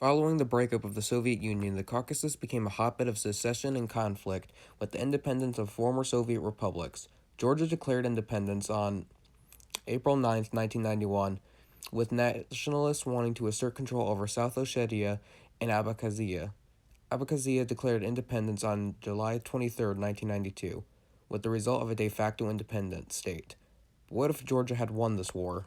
Following the breakup of the Soviet Union, the Caucasus became a hotbed of secession and conflict with the independence of former Soviet republics. Georgia declared independence on April 9, 1991, with nationalists wanting to assert control over South Ossetia and Abkhazia. Abkhazia declared independence on July 23, 1992, with the result of a de facto independent state. But what if Georgia had won this war?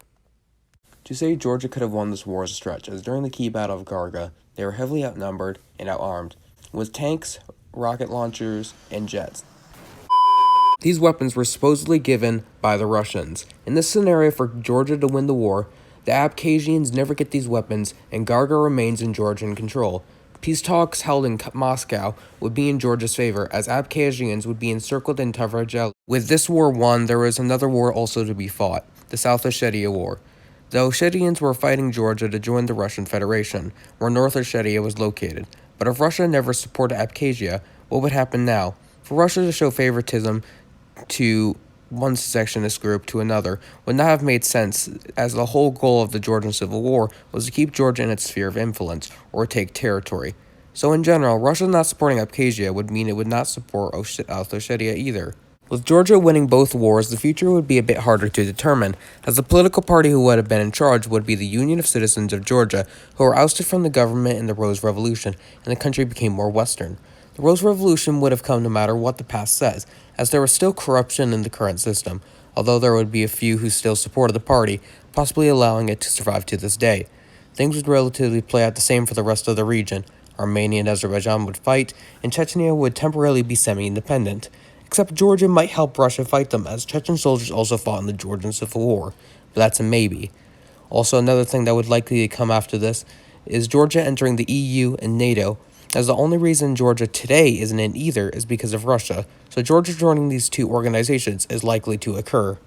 To say Georgia could have won this war is a stretch, as during the key battle of Garga, they were heavily outnumbered and outarmed, with tanks, rocket launchers, and jets. These weapons were supposedly given by the Russians. In this scenario, for Georgia to win the war, the Abkhazians never get these weapons, and Garga remains in Georgian control. Peace talks held in Moscow would be in Georgia's favor, as Abkhazians would be encircled in Tavragel. With this war won, there was another war also to be fought, the South Ossetia War. The Ossetians were fighting Georgia to join the Russian Federation, where North Ossetia was located. But if Russia never supported Abkhazia, what would happen now? For Russia to show favoritism to one secessionist group to another would not have made sense, as the whole goal of the Georgian Civil War was to keep Georgia in its sphere of influence, or take territory. So in general, Russia not supporting Abkhazia would mean it would not support South Ossetia either. With Georgia winning both wars, the future would be a bit harder to determine, as the political party who would have been in charge would be the Union of Citizens of Georgia, who were ousted from the government in the Rose Revolution, and the country became more Western. The Rose Revolution would have come no matter what the past says, as there was still corruption in the current system, although there would be a few who still supported the party, possibly allowing it to survive to this day. Things would relatively play out the same for the rest of the region. Armenia and Azerbaijan would fight, and Chechnya would temporarily be semi-independent. Except Georgia might help Russia fight them, as Chechen soldiers also fought in the Georgian Civil War, but that's a maybe. Also, another thing that would likely come after this is Georgia entering the EU and NATO, as the only reason Georgia today isn't in either is because of Russia, so Georgia joining these two organizations is likely to occur.